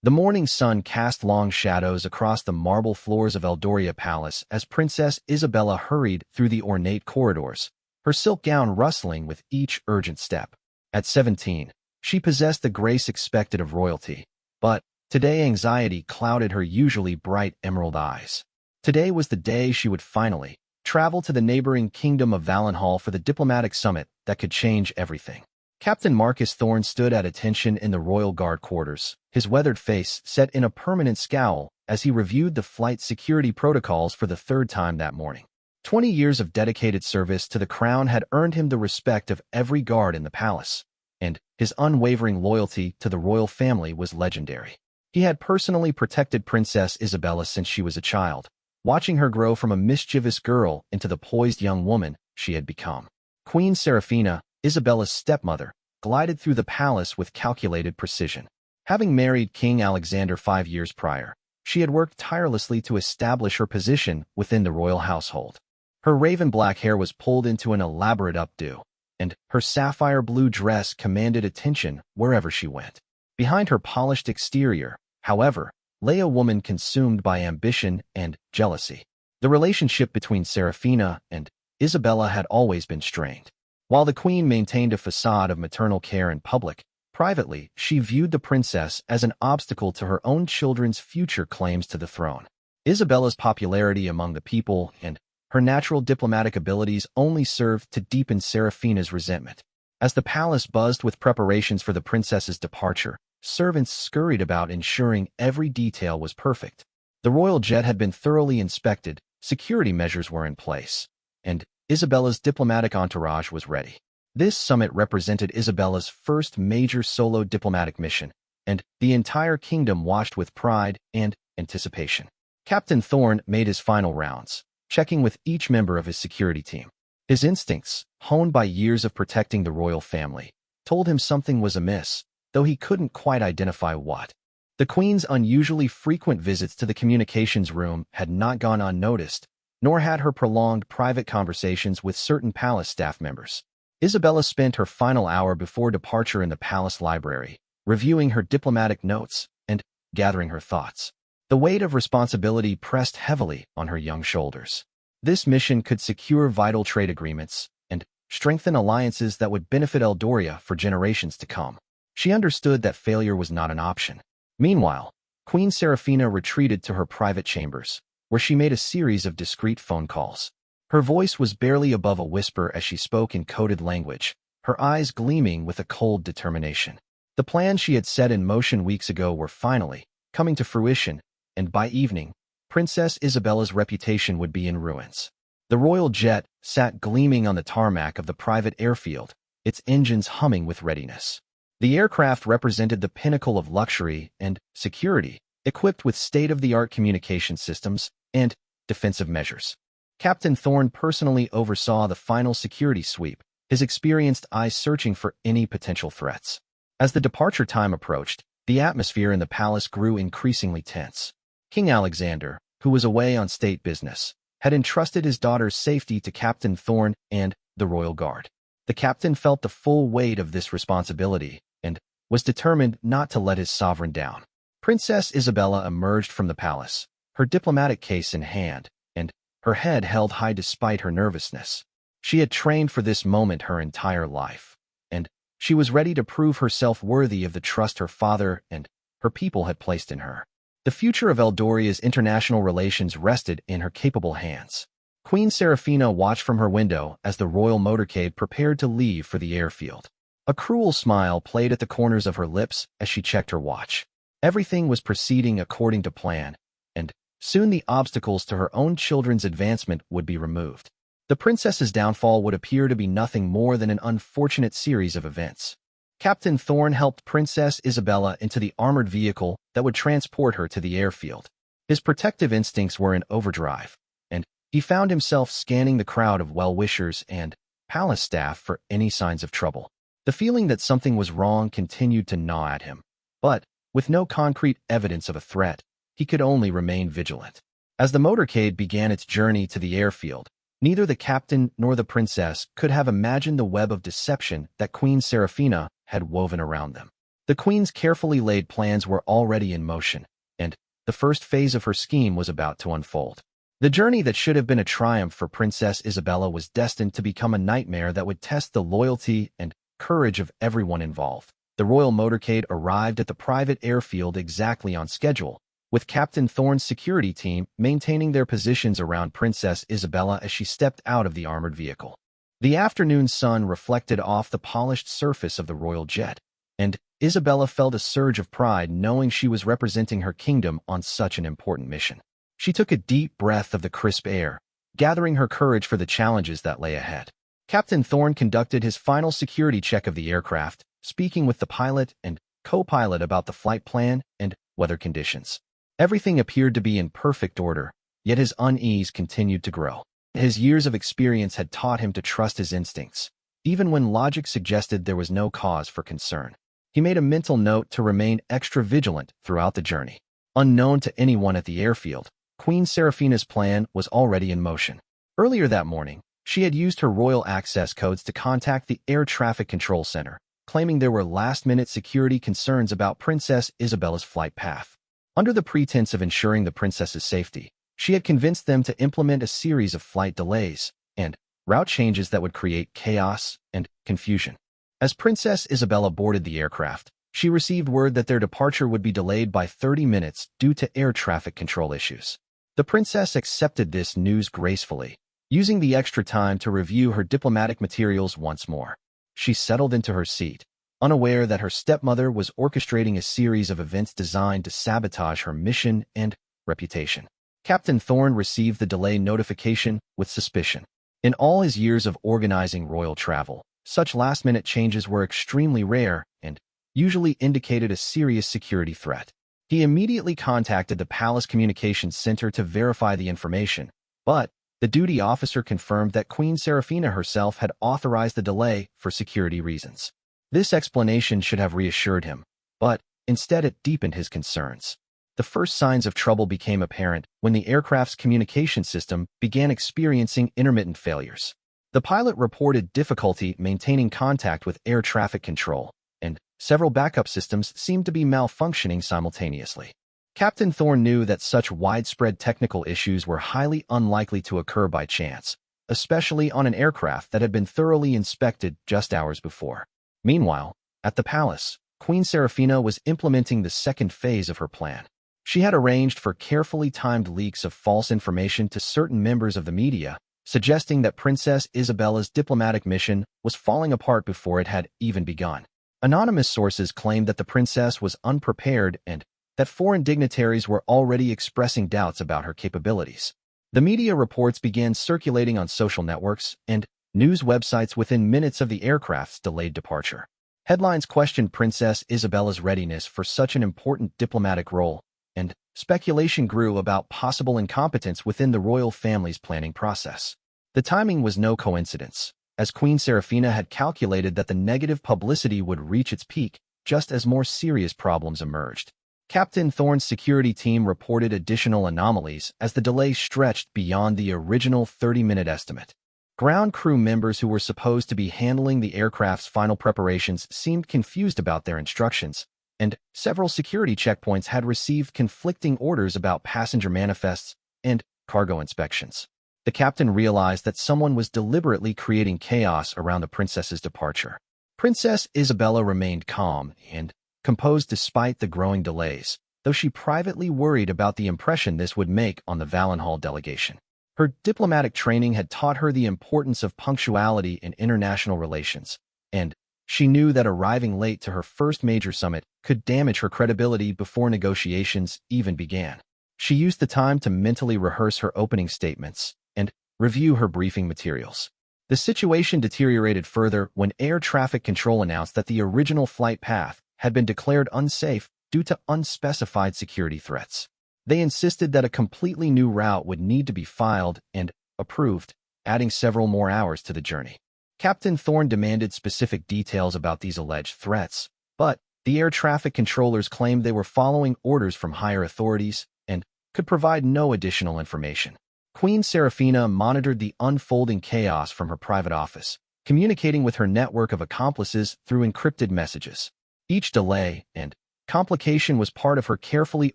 The morning sun cast long shadows across the marble floors of Eldoria Palace as Princess Isabella hurried through the ornate corridors, her silk gown rustling with each urgent step. At 17, she possessed the grace expected of royalty, but today anxiety clouded her usually bright emerald eyes. Today was the day she would finally travel to the neighboring kingdom of Valenhall for the diplomatic summit that could change everything. Captain Marcus Thorne stood at attention in the royal guard quarters, his weathered face set in a permanent scowl as he reviewed the flight security protocols for the third time that morning. 20 years of dedicated service to the crown had earned him the respect of every guard in the palace, and his unwavering loyalty to the royal family was legendary. He had personally protected Princess Isabella since she was a child, watching her grow from a mischievous girl into the poised young woman she had become. Queen Seraphina, Isabella's stepmother, glided through the palace with calculated precision. Having married King Alexander 5 years prior, she had worked tirelessly to establish her position within the royal household. Her raven-black hair was pulled into an elaborate updo, and her sapphire blue dress commanded attention wherever she went. Behind her polished exterior, however, lay a woman consumed by ambition and jealousy. The relationship between Seraphina and Isabella had always been strained. While the queen maintained a facade of maternal care in public, privately, she viewed the princess as an obstacle to her own children's future claims to the throne. Isabella's popularity among the people and her natural diplomatic abilities only served to deepen Seraphina's resentment. As the palace buzzed with preparations for the princess's departure, servants scurried about ensuring every detail was perfect. The royal jet had been thoroughly inspected, security measures were in place, and Isabella's diplomatic entourage was ready. This summit represented Isabella's first major solo diplomatic mission, and the entire kingdom watched with pride and anticipation. Captain Thorne made his final rounds, checking with each member of his security team. His instincts, honed by years of protecting the royal family, told him something was amiss, though he couldn't quite identify what. The Queen's unusually frequent visits to the communications room had not gone unnoticed, nor had her prolonged private conversations with certain palace staff members. Isabella spent her final hour before departure in the palace library, reviewing her diplomatic notes and gathering her thoughts. The weight of responsibility pressed heavily on her young shoulders. This mission could secure vital trade agreements and strengthen alliances that would benefit Eldoria for generations to come. She understood that failure was not an option. Meanwhile, Queen Seraphina retreated to her private chambers, where she made a series of discreet phone calls. Her voice was barely above a whisper as she spoke in coded language, her eyes gleaming with a cold determination. The plans she had set in motion weeks ago were finally coming to fruition, and by evening, Princess Isabella's reputation would be in ruins. The royal jet sat gleaming on the tarmac of the private airfield, its engines humming with readiness. The aircraft represented the pinnacle of luxury and security, equipped with state-of-the-art communication systems and defensive measures. Captain Thorne personally oversaw the final security sweep, his experienced eyes searching for any potential threats. As the departure time approached, the atmosphere in the palace grew increasingly tense. King Alexander, who was away on state business, had entrusted his daughter's safety to Captain Thorne and the royal guard. The captain felt the full weight of this responsibility and was determined not to let his sovereign down. Princess Isabella emerged from the palace, her diplomatic case in hand, and her head held high despite her nervousness. She had trained for this moment her entire life, and she was ready to prove herself worthy of the trust her father and her people had placed in her. The future of Eldoria's international relations rested in her capable hands. Queen Seraphina watched from her window as the royal motorcade prepared to leave for the airfield. A cruel smile played at the corners of her lips as she checked her watch. Everything was proceeding according to plan, and soon the obstacles to her own children's advancement would be removed. The princess's downfall would appear to be nothing more than an unfortunate series of events. Captain Thorne helped Princess Isabella into the armored vehicle that would transport her to the airfield. His protective instincts were in overdrive, and he found himself scanning the crowd of well-wishers and palace staff for any signs of trouble. The feeling that something was wrong continued to gnaw at him, but with no concrete evidence of a threat, he could only remain vigilant. As the motorcade began its journey to the airfield, neither the captain nor the princess could have imagined the web of deception that Queen Seraphina had woven around them. The Queen's carefully laid plans were already in motion, and the first phase of her scheme was about to unfold. The journey that should have been a triumph for Princess Isabella was destined to become a nightmare that would test the loyalty and courage of everyone involved. The royal motorcade arrived at the private airfield exactly on schedule, with Captain Thorne's security team maintaining their positions around Princess Isabella as she stepped out of the armored vehicle. The afternoon sun reflected off the polished surface of the royal jet, and Isabella felt a surge of pride knowing she was representing her kingdom on such an important mission. She took a deep breath of the crisp air, gathering her courage for the challenges that lay ahead. Captain Thorne conducted his final security check of the aircraft, speaking with the pilot and co-pilot about the flight plan and weather conditions. Everything appeared to be in perfect order, yet his unease continued to grow. His years of experience had taught him to trust his instincts, even when logic suggested there was no cause for concern. He made a mental note to remain extra vigilant throughout the journey. Unknown to anyone at the airfield, Queen Seraphina's plan was already in motion. Earlier that morning, she had used her royal access codes to contact the Air Traffic Control Center, claiming there were last-minute security concerns about Princess Isabella's flight path. Under the pretense of ensuring the princess's safety, she had convinced them to implement a series of flight delays and route changes that would create chaos and confusion. As Princess Isabella boarded the aircraft, she received word that their departure would be delayed by 30 minutes due to air traffic control issues. The princess accepted this news gracefully, using the extra time to review her diplomatic materials once more. She settled into her seat, unaware that her stepmother was orchestrating a series of events designed to sabotage her mission and reputation. Captain Thorne received the delay notification with suspicion. In all his years of organizing royal travel, such last-minute changes were extremely rare and usually indicated a serious security threat. He immediately contacted the Palace Communications Center to verify the information, but the duty officer confirmed that Queen Seraphina herself had authorized the delay for security reasons. This explanation should have reassured him, but instead it deepened his concerns. The first signs of trouble became apparent when the aircraft's communication system began experiencing intermittent failures. The pilot reported difficulty maintaining contact with air traffic control, and several backup systems seemed to be malfunctioning simultaneously. Captain Thorne knew that such widespread technical issues were highly unlikely to occur by chance, especially on an aircraft that had been thoroughly inspected just hours before. Meanwhile, at the palace, Queen Seraphina was implementing the second phase of her plan. She had arranged for carefully timed leaks of false information to certain members of the media, suggesting that Princess Isabella's diplomatic mission was falling apart before it had even begun. Anonymous sources claimed that the princess was unprepared and that foreign dignitaries were already expressing doubts about her capabilities. The media reports began circulating on social networks and news websites within minutes of the aircraft's delayed departure. Headlines questioned Princess Isabella's readiness for such an important diplomatic role, and speculation grew about possible incompetence within the royal family's planning process. The timing was no coincidence, as Queen Seraphina had calculated that the negative publicity would reach its peak just as more serious problems emerged. Captain Thorne's security team reported additional anomalies as the delay stretched beyond the original 30-minute estimate. Ground crew members who were supposed to be handling the aircraft's final preparations seemed confused about their instructions, and several security checkpoints had received conflicting orders about passenger manifests and cargo inspections. The captain realized that someone was deliberately creating chaos around the princess's departure. Princess Isabella remained calm and composed despite the growing delays, though she privately worried about the impression this would make on the Valenhall delegation. Her diplomatic training had taught her the importance of punctuality in international relations, and she knew that arriving late to her first major summit could damage her credibility before negotiations even began. She used the time to mentally rehearse her opening statements and review her briefing materials. The situation deteriorated further when air traffic control announced that the original flight path had been declared unsafe due to unspecified security threats. They insisted that a completely new route would need to be filed and approved, adding several more hours to the journey. Captain Thorne demanded specific details about these alleged threats, but the air traffic controllers claimed they were following orders from higher authorities and could provide no additional information. Queen Seraphina monitored the unfolding chaos from her private office, communicating with her network of accomplices through encrypted messages. Each delay and complication was part of her carefully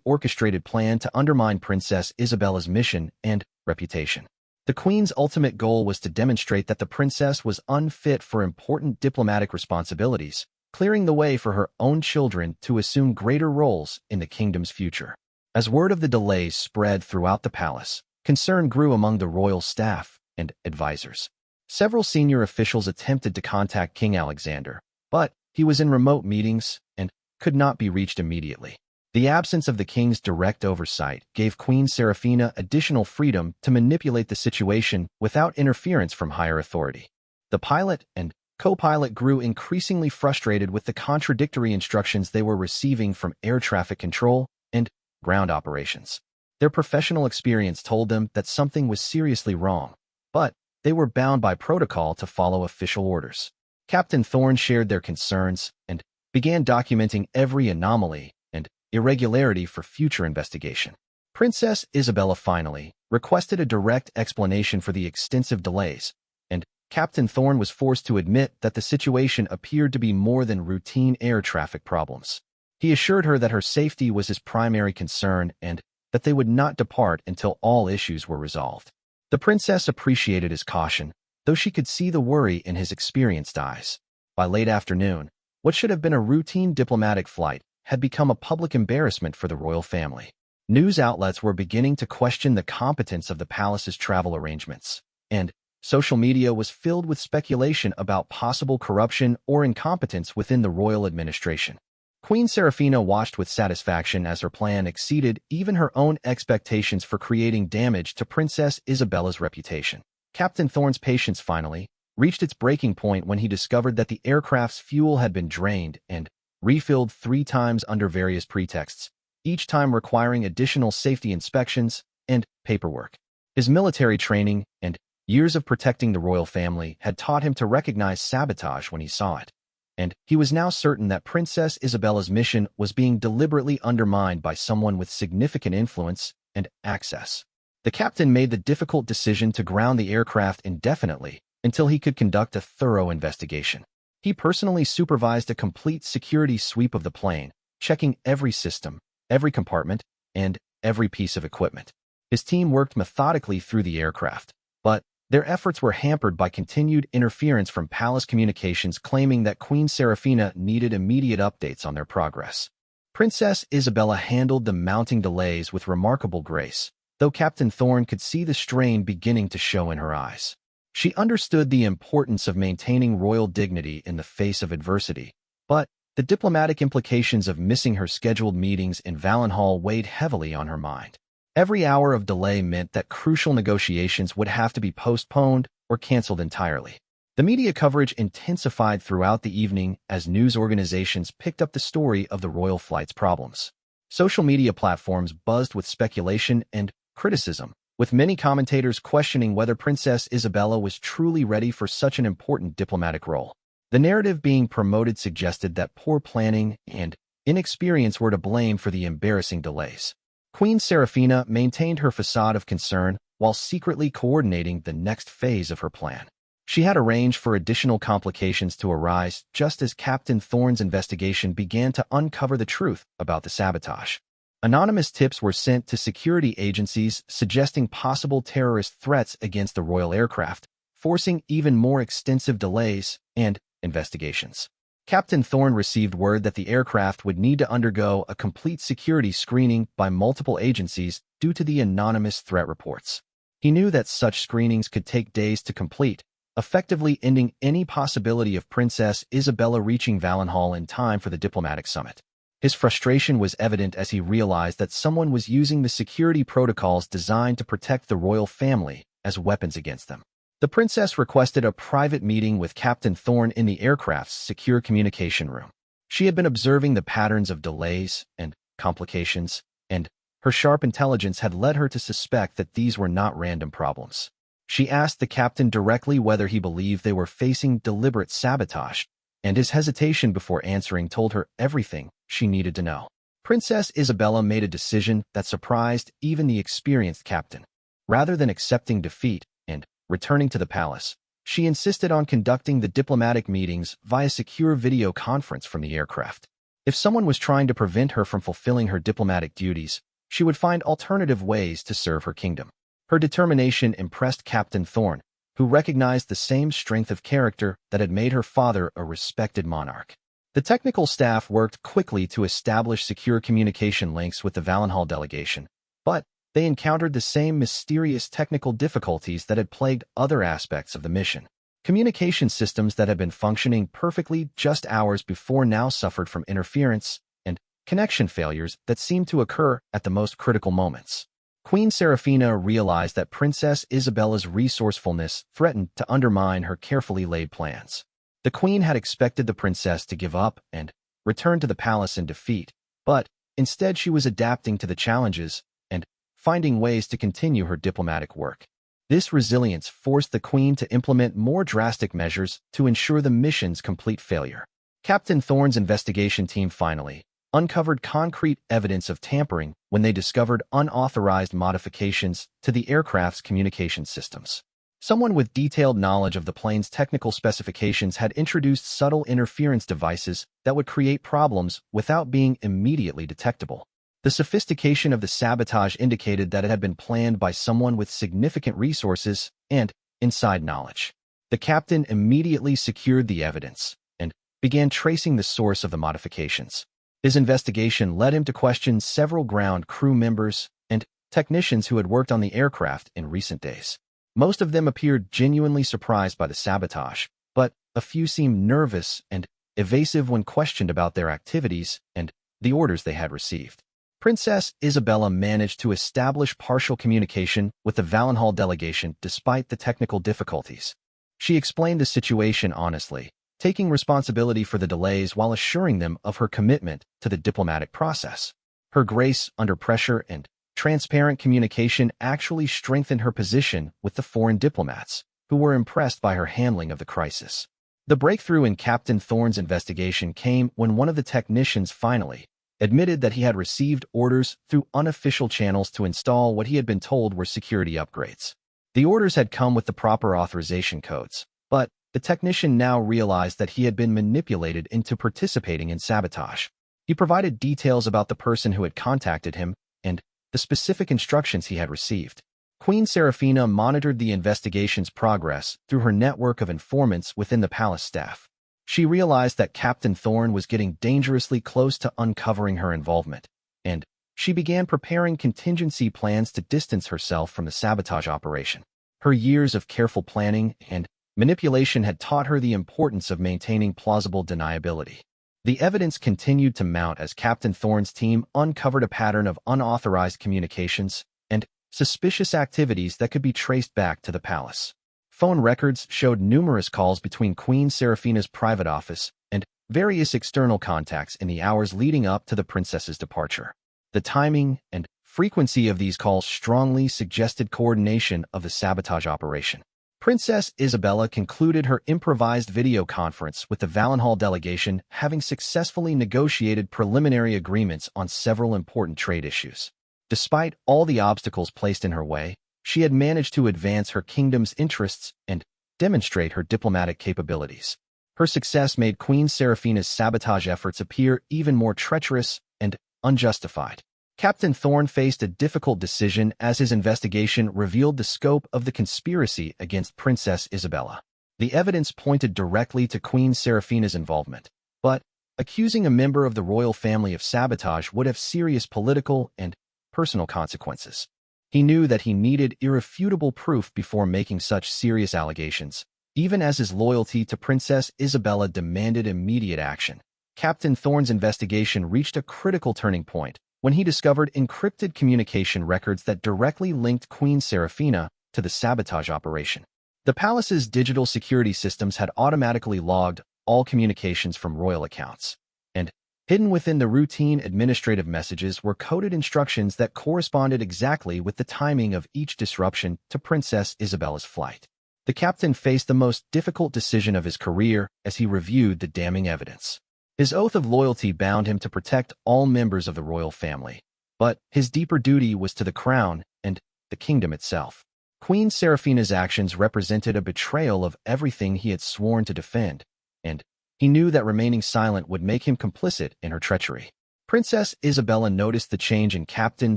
orchestrated plan to undermine Princess Isabella's mission and reputation. The Queen's ultimate goal was to demonstrate that the princess was unfit for important diplomatic responsibilities, clearing the way for her own children to assume greater roles in the kingdom's future. As word of the delays spread throughout the palace, concern grew among the royal staff and advisors. Several senior officials attempted to contact King Alexander, but he was in remote meetings and could not be reached immediately. The absence of the king's direct oversight gave Queen Seraphina additional freedom to manipulate the situation without interference from higher authority. The pilot and co-pilot grew increasingly frustrated with the contradictory instructions they were receiving from air traffic control and ground operations. Their professional experience told them that something was seriously wrong, but they were bound by protocol to follow official orders. Captain Thorne shared their concerns and began documenting every anomaly and irregularity for future investigation. Princess Isabella finally requested a direct explanation for the extensive delays, and Captain Thorne was forced to admit that the situation appeared to be more than routine air traffic problems. He assured her that her safety was his primary concern and that they would not depart until all issues were resolved. The princess appreciated his caution, though she could see the worry in his experienced eyes. By late afternoon, what should have been a routine diplomatic flight had become a public embarrassment for the royal family. News outlets were beginning to question the competence of the palace's travel arrangements, and social media was filled with speculation about possible corruption or incompetence within the royal administration. Queen Seraphina watched with satisfaction as her plan exceeded even her own expectations for creating damage to Princess Isabella's reputation. Captain Thorne's patience finally reached its breaking point when he discovered that the aircraft's fuel had been drained and refilled 3 times under various pretexts, each time requiring additional safety inspections and paperwork. His military training and years of protecting the royal family had taught him to recognize sabotage when he saw it, and he was now certain that Princess Isabella's mission was being deliberately undermined by someone with significant influence and access. The captain made the difficult decision to ground the aircraft indefinitely until he could conduct a thorough investigation. He personally supervised a complete security sweep of the plane, checking every system, every compartment, and every piece of equipment. His team worked methodically through the aircraft, but their efforts were hampered by continued interference from palace communications claiming that Queen Seraphina needed immediate updates on their progress. Princess Isabella handled the mounting delays with remarkable grace, though Captain Thorne could see the strain beginning to show in her eyes. She understood the importance of maintaining royal dignity in the face of adversity, but the diplomatic implications of missing her scheduled meetings in Valenhall weighed heavily on her mind. Every hour of delay meant that crucial negotiations would have to be postponed or canceled entirely. The media coverage intensified throughout the evening as news organizations picked up the story of the royal flight's problems. Social media platforms buzzed with speculation and criticism, with many commentators questioning whether Princess Isabella was truly ready for such an important diplomatic role. The narrative being promoted suggested that poor planning and inexperience were to blame for the embarrassing delays. Queen Seraphina maintained her facade of concern while secretly coordinating the next phase of her plan. She had arranged for additional complications to arise just as Captain Thorne's investigation began to uncover the truth about the sabotage. Anonymous tips were sent to security agencies suggesting possible terrorist threats against the royal aircraft, forcing even more extensive delays and investigations. Captain Thorne received word that the aircraft would need to undergo a complete security screening by multiple agencies due to the anonymous threat reports. He knew that such screenings could take days to complete, effectively ending any possibility of Princess Isabella reaching Valenhall in time for the diplomatic summit. His frustration was evident as he realized that someone was using the security protocols designed to protect the royal family as weapons against them. The princess requested a private meeting with Captain Thorne in the aircraft's secure communication room. She had been observing the patterns of delays and complications, and her sharp intelligence had led her to suspect that these were not random problems. She asked the captain directly whether he believed they were facing deliberate sabotage, and his hesitation before answering told her everything she needed to know. Princess Isabella made a decision that surprised even the experienced captain. Rather than accepting defeat and returning to the palace, she insisted on conducting the diplomatic meetings via secure video conference from the aircraft. If someone was trying to prevent her from fulfilling her diplomatic duties, she would find alternative ways to serve her kingdom. Her determination impressed Captain Thorne, who recognized the same strength of character that had made her father a respected monarch. The technical staff worked quickly to establish secure communication links with the Valenhall delegation, but they encountered the same mysterious technical difficulties that had plagued other aspects of the mission. Communication systems that had been functioning perfectly just hours before now suffered from interference and connection failures that seemed to occur at the most critical moments. Queen Seraphina realized that Princess Isabella's resourcefulness threatened to undermine her carefully laid plans. The queen had expected the princess to give up and return to the palace in defeat, but instead she was adapting to the challenges and finding ways to continue her diplomatic work. This resilience forced the queen to implement more drastic measures to ensure the mission's complete failure. Captain Thorne's investigation team finally uncovered concrete evidence of tampering when they discovered unauthorized modifications to the aircraft's communication systems. Someone with detailed knowledge of the plane's technical specifications had introduced subtle interference devices that would create problems without being immediately detectable. The sophistication of the sabotage indicated that it had been planned by someone with significant resources and inside knowledge. The captain immediately secured the evidence and began tracing the source of the modifications. His investigation led him to question several ground crew members and technicians who had worked on the aircraft in recent days. Most of them appeared genuinely surprised by the sabotage, but a few seemed nervous and evasive when questioned about their activities and the orders they had received. Princess Isabella managed to establish partial communication with the Valenhall delegation despite the technical difficulties. She explained the situation honestly, taking responsibility for the delays while assuring them of her commitment to the diplomatic process. Her grace under pressure and transparent communication actually strengthened her position with the foreign diplomats, who were impressed by her handling of the crisis. The breakthrough in Captain Thorne's investigation came when one of the technicians finally admitted that he had received orders through unofficial channels to install what he had been told were security upgrades. The orders had come with the proper authorization codes, but the technician now realized that he had been manipulated into participating in sabotage. He provided details about the person who had contacted him and the specific instructions he had received. Queen Seraphina monitored the investigation's progress through her network of informants within the palace staff. She realized that Captain Thorne was getting dangerously close to uncovering her involvement, and she began preparing contingency plans to distance herself from the sabotage operation. Her years of careful planning and manipulation had taught her the importance of maintaining plausible deniability. The evidence continued to mount as Captain Thorne's team uncovered a pattern of unauthorized communications and suspicious activities that could be traced back to the palace. Phone records showed numerous calls between Queen Seraphina's private office and various external contacts in the hours leading up to the princess's departure. The timing and frequency of these calls strongly suggested coordination of the sabotage operation. Princess Isabella concluded her improvised video conference with the Valenhall delegation, having successfully negotiated preliminary agreements on several important trade issues. Despite all the obstacles placed in her way, she had managed to advance her kingdom's interests and demonstrate her diplomatic capabilities. Her success made Queen Seraphina's sabotage efforts appear even more treacherous and unjustified. Captain Thorne faced a difficult decision as his investigation revealed the scope of the conspiracy against Princess Isabella. The evidence pointed directly to Queen Seraphina's involvement, but accusing a member of the royal family of sabotage would have serious political and personal consequences. He knew that he needed irrefutable proof before making such serious allegations, even as his loyalty to Princess Isabella demanded immediate action. Captain Thorne's investigation reached a critical turning point when he discovered encrypted communication records that directly linked Queen Seraphina to the sabotage operation. The palace's digital security systems had automatically logged all communications from royal accounts, and hidden within the routine administrative messages were coded instructions that corresponded exactly with the timing of each disruption to Princess Isabella's flight. The captain faced the most difficult decision of his career as he reviewed the damning evidence. His oath of loyalty bound him to protect all members of the royal family, but his deeper duty was to the crown and the kingdom itself. Queen Seraphina's actions represented a betrayal of everything he had sworn to defend, and he knew that remaining silent would make him complicit in her treachery. Princess Isabella noticed the change in Captain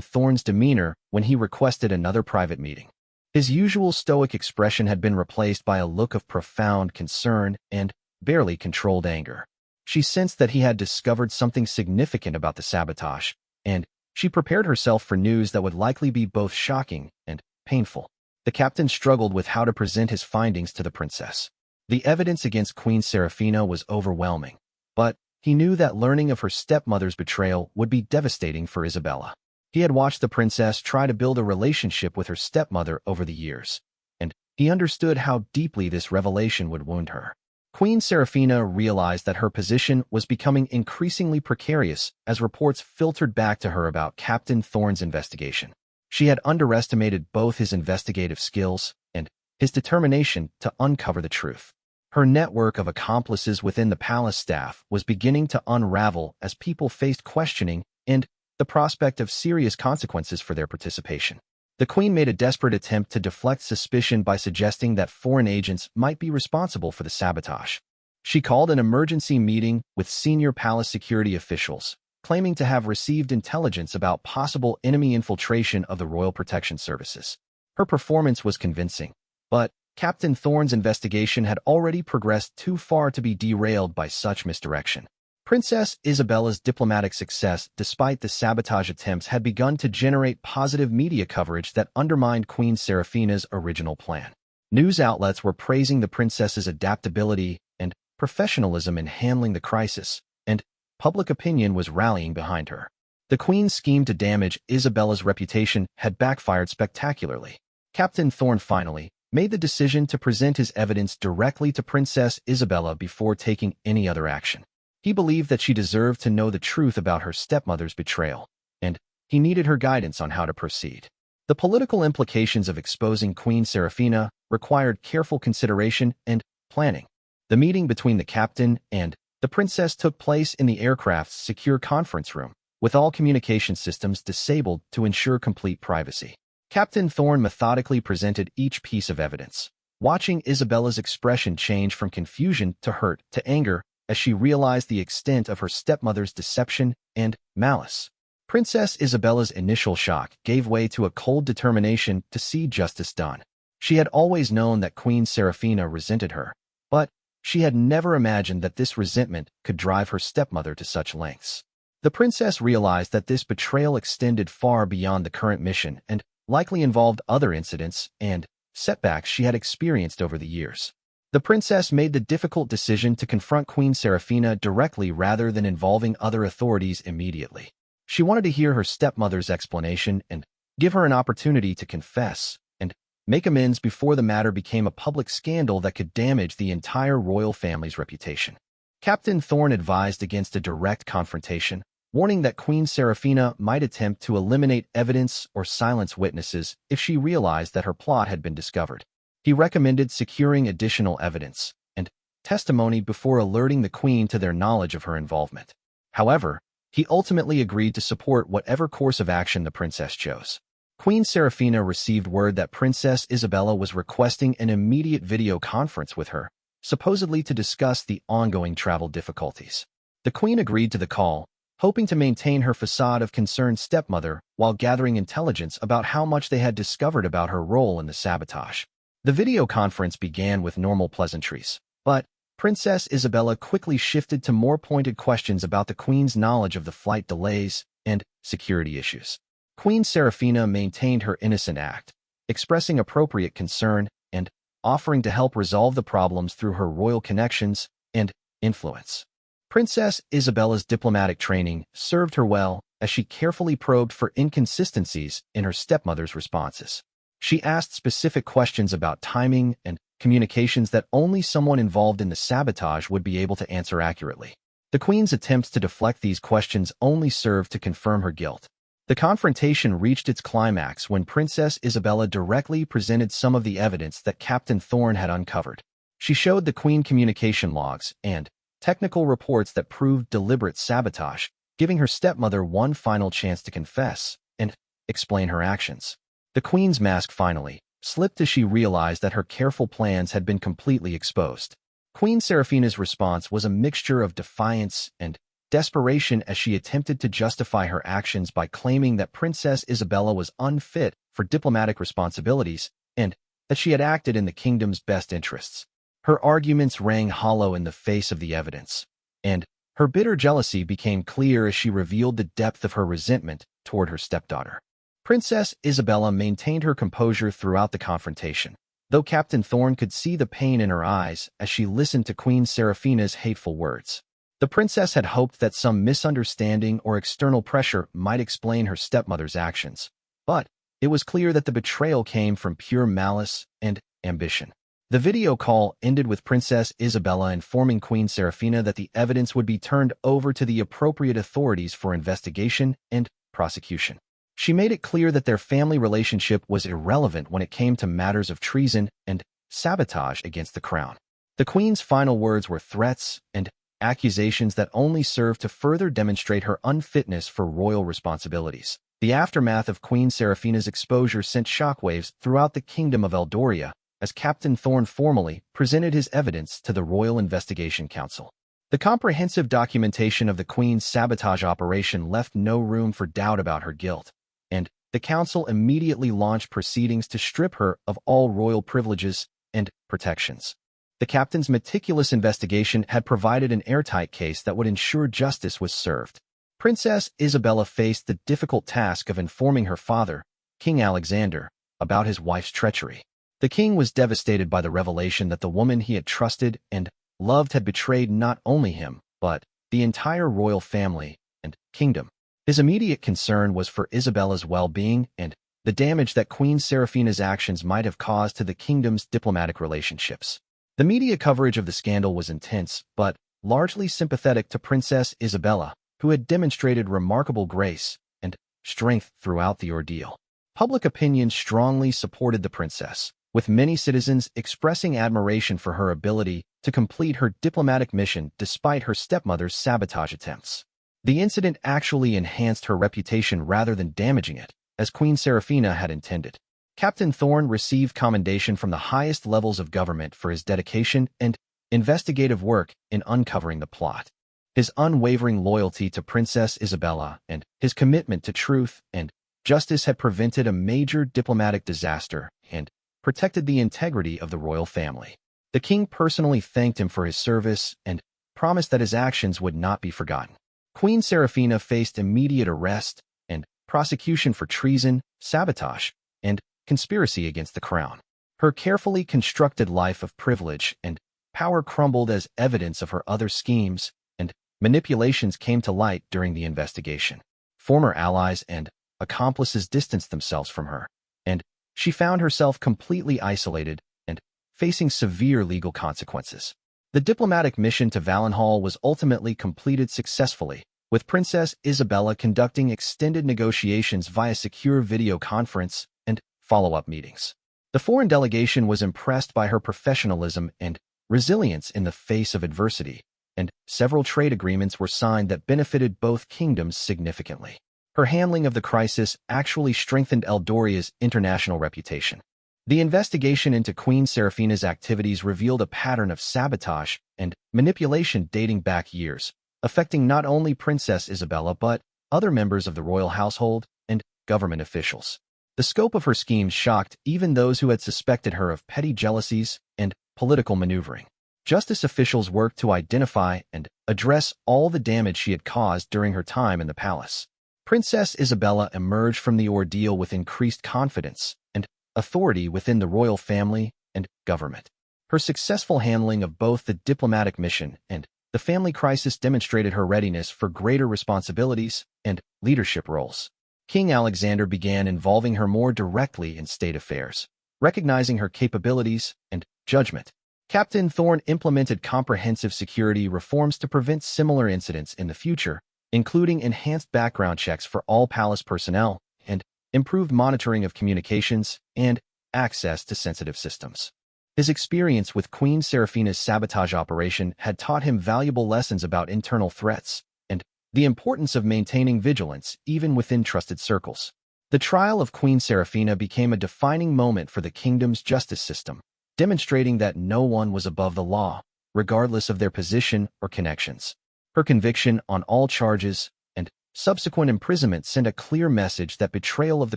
Thorne's demeanor when he requested another private meeting. His usual stoic expression had been replaced by a look of profound concern and barely controlled anger. She sensed that he had discovered something significant about the sabotage, and she prepared herself for news that would likely be both shocking and painful. The captain struggled with how to present his findings to the princess. The evidence against Queen Serafina was overwhelming, but he knew that learning of her stepmother's betrayal would be devastating for Isabella. He had watched the princess try to build a relationship with her stepmother over the years, and he understood how deeply this revelation would wound her. Queen Serafina realized that her position was becoming increasingly precarious as reports filtered back to her about Captain Thorne's investigation. She had underestimated both his investigative skills and his determination to uncover the truth. Her network of accomplices within the palace staff was beginning to unravel as people faced questioning and the prospect of serious consequences for their participation. The Queen made a desperate attempt to deflect suspicion by suggesting that foreign agents might be responsible for the sabotage. She called an emergency meeting with senior palace security officials, claiming to have received intelligence about possible enemy infiltration of the Royal Protection Services. Her performance was convincing, but Captain Thorne's investigation had already progressed too far to be derailed by such misdirection. Princess Isabella's diplomatic success, despite the sabotage attempts, had begun to generate positive media coverage that undermined Queen Serafina's original plan. News outlets were praising the princess's adaptability and professionalism in handling the crisis, and public opinion was rallying behind her. The Queen's scheme to damage Isabella's reputation had backfired spectacularly. Captain Thorne finally made the decision to present his evidence directly to Princess Isabella before taking any other action. He believed that she deserved to know the truth about her stepmother's betrayal, and he needed her guidance on how to proceed. The political implications of exposing Queen Serafina required careful consideration and planning. The meeting between the captain and the princess took place in the aircraft's secure conference room, with all communication systems disabled to ensure complete privacy. Captain Thorne methodically presented each piece of evidence, watching Isabella's expression change from confusion to hurt to anger as she realized the extent of her stepmother's deception and malice. Princess Isabella's initial shock gave way to a cold determination to see justice done. She had always known that Queen Serafina resented her, but she had never imagined that this resentment could drive her stepmother to such lengths. The princess realized that this betrayal extended far beyond the current mission and likely involved other incidents and setbacks she had experienced over the years. The princess made the difficult decision to confront Queen Serafina directly rather than involving other authorities immediately. She wanted to hear her stepmother's explanation and give her an opportunity to confess and make amends before the matter became a public scandal that could damage the entire royal family's reputation. Captain Thorne advised against a direct confrontation, warning that Queen Serafina might attempt to eliminate evidence or silence witnesses if she realized that her plot had been discovered. He recommended securing additional evidence and testimony before alerting the Queen to their knowledge of her involvement. However, he ultimately agreed to support whatever course of action the princess chose. Queen Serafina received word that Princess Isabella was requesting an immediate video conference with her, supposedly to discuss the ongoing travel difficulties. The Queen agreed to the call, hoping to maintain her facade of concerned stepmother while gathering intelligence about how much they had discovered about her role in the sabotage. The video conference began with normal pleasantries, but Princess Isabella quickly shifted to more pointed questions about the Queen's knowledge of the flight delays and security issues. Queen Serafina maintained her innocent act, expressing appropriate concern and offering to help resolve the problems through her royal connections and influence. Princess Isabella's diplomatic training served her well as she carefully probed for inconsistencies in her stepmother's responses. She asked specific questions about timing and communications that only someone involved in the sabotage would be able to answer accurately. The Queen's attempts to deflect these questions only served to confirm her guilt. The confrontation reached its climax when Princess Isabella directly presented some of the evidence that Captain Thorne had uncovered. She showed the Queen communication logs and technical reports that proved deliberate sabotage, giving her stepmother one final chance to confess and explain her actions. The Queen's mask finally slipped as she realized that her careful plans had been completely exposed. Queen Seraphina's response was a mixture of defiance and desperation as she attempted to justify her actions by claiming that Princess Isabella was unfit for diplomatic responsibilities and that she had acted in the kingdom's best interests. Her arguments rang hollow in the face of the evidence, and her bitter jealousy became clear as she revealed the depth of her resentment toward her stepdaughter. Princess Isabella maintained her composure throughout the confrontation, though Captain Thorne could see the pain in her eyes as she listened to Queen Seraphina's hateful words. The princess had hoped that some misunderstanding or external pressure might explain her stepmother's actions, but it was clear that the betrayal came from pure malice and ambition. The video call ended with Princess Isabella informing Queen Seraphina that the evidence would be turned over to the appropriate authorities for investigation and prosecution. She made it clear that their family relationship was irrelevant when it came to matters of treason and sabotage against the crown. The Queen's final words were threats and accusations that only served to further demonstrate her unfitness for royal responsibilities. The aftermath of Queen Seraphina's exposure sent shockwaves throughout the Kingdom of Eldoria as Captain Thorne formally presented his evidence to the Royal Investigation Council. The comprehensive documentation of the Queen's sabotage operation left no room for doubt about her guilt, and the Council immediately launched proceedings to strip her of all royal privileges and protections. The captain's meticulous investigation had provided an airtight case that would ensure justice was served. Princess Isabella faced the difficult task of informing her father, King Alexander, about his wife's treachery. The king was devastated by the revelation that the woman he had trusted and loved had betrayed not only him, but the entire royal family and kingdom. His immediate concern was for Isabella's well-being and the damage that Queen Seraphina's actions might have caused to the kingdom's diplomatic relationships. The media coverage of the scandal was intense, but largely sympathetic to Princess Isabella, who had demonstrated remarkable grace and strength throughout the ordeal. Public opinion strongly supported the princess, with many citizens expressing admiration for her ability to complete her diplomatic mission despite her stepmother's sabotage attempts. The incident actually enhanced her reputation rather than damaging it, as Queen Seraphina had intended. Captain Thorne received commendation from the highest levels of government for his dedication and investigative work in uncovering the plot. His unwavering loyalty to Princess Isabella and his commitment to truth and justice had prevented a major diplomatic disaster and protected the integrity of the royal family. The king personally thanked him for his service and promised that his actions would not be forgotten. Queen Seraphina faced immediate arrest and prosecution for treason, sabotage, and conspiracy against the crown. Her carefully constructed life of privilege and power crumbled as evidence of her other schemes and manipulations came to light during the investigation. Former allies and accomplices distanced themselves from her, and she found herself completely isolated and facing severe legal consequences. The diplomatic mission to Valenhall was ultimately completed successfully, with Princess Isabella conducting extended negotiations via secure video conference and follow-up meetings. The foreign delegation was impressed by her professionalism and resilience in the face of adversity, and several trade agreements were signed that benefited both kingdoms significantly. Her handling of the crisis actually strengthened Eldoria's international reputation. The investigation into Queen Seraphina's activities revealed a pattern of sabotage and manipulation dating back years, affecting not only Princess Isabella but other members of the royal household and government officials. The scope of her schemes shocked even those who had suspected her of petty jealousies and political maneuvering. Justice officials worked to identify and address all the damage she had caused during her time in the palace. Princess Isabella emerged from the ordeal with increased confidence and authority within the royal family and government. Her successful handling of both the diplomatic mission and the family crisis demonstrated her readiness for greater responsibilities and leadership roles. King Alexander began involving her more directly in state affairs, recognizing her capabilities and judgment. Captain Thorne implemented comprehensive security reforms to prevent similar incidents in the future, including enhanced background checks for all palace personnel and improved monitoring of communications and access to sensitive systems. His experience with Queen Seraphina's sabotage operation had taught him valuable lessons about internal threats and the importance of maintaining vigilance even within trusted circles. The trial of Queen Seraphina became a defining moment for the kingdom's justice system, demonstrating that no one was above the law, regardless of their position or connections. Her conviction on all charges and subsequent imprisonment sent a clear message that betrayal of the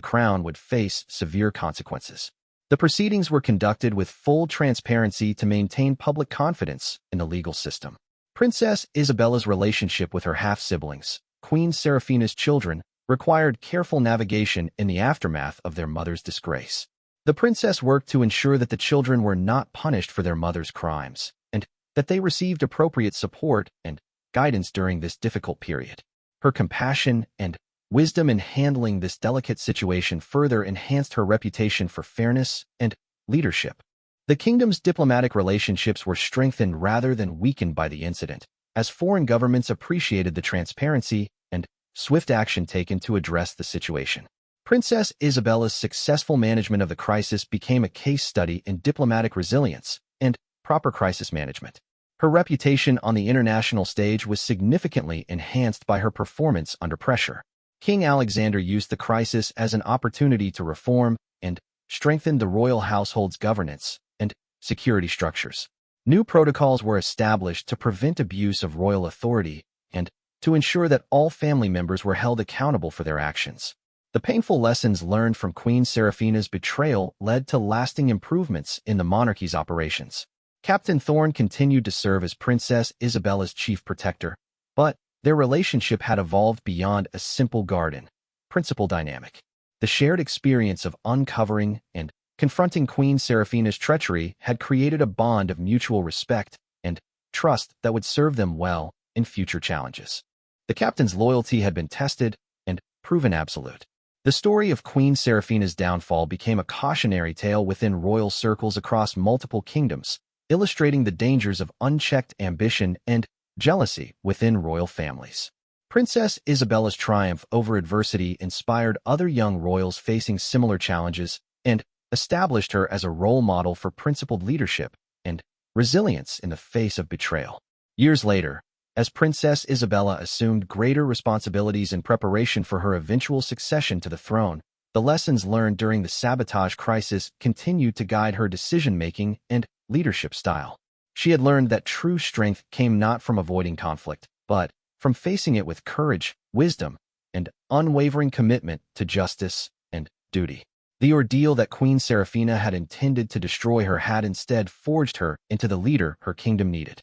crown would face severe consequences. The proceedings were conducted with full transparency to maintain public confidence in the legal system. Princess Isabella's relationship with her half-siblings, Queen Serafina's children, required careful navigation in the aftermath of their mother's disgrace. The princess worked to ensure that the children were not punished for their mother's crimes, and that they received appropriate support and guidance during this difficult period. Her compassion and wisdom in handling this delicate situation further enhanced her reputation for fairness and leadership. The kingdom's diplomatic relationships were strengthened rather than weakened by the incident, as foreign governments appreciated the transparency and swift action taken to address the situation. Princess Isabella's successful management of the crisis became a case study in diplomatic resilience and proper crisis management. Her reputation on the international stage was significantly enhanced by her performance under pressure. King Alexander used the crisis as an opportunity to reform and strengthen the royal household's governance and security structures. New protocols were established to prevent abuse of royal authority and to ensure that all family members were held accountable for their actions. The painful lessons learned from Queen Serafina's betrayal led to lasting improvements in the monarchy's operations. Captain Thorne continued to serve as Princess Isabella's chief protector, but their relationship had evolved beyond a simple guard and principal dynamic. The shared experience of uncovering and confronting Queen Serafina's treachery had created a bond of mutual respect and trust that would serve them well in future challenges. The captain's loyalty had been tested and proven absolute. The story of Queen Serafina's downfall became a cautionary tale within royal circles across multiple kingdoms, illustrating the dangers of unchecked ambition and jealousy within royal families. Princess Isabella's triumph over adversity inspired other young royals facing similar challenges and established her as a role model for principled leadership and resilience in the face of betrayal. Years later, as Princess Isabella assumed greater responsibilities in preparation for her eventual succession to the throne, the lessons learned during the sabotage crisis continued to guide her decision-making and leadership style. She had learned that true strength came not from avoiding conflict, but from facing it with courage, wisdom, and unwavering commitment to justice and duty. The ordeal that Queen Serafina had intended to destroy her had instead forged her into the leader her kingdom needed.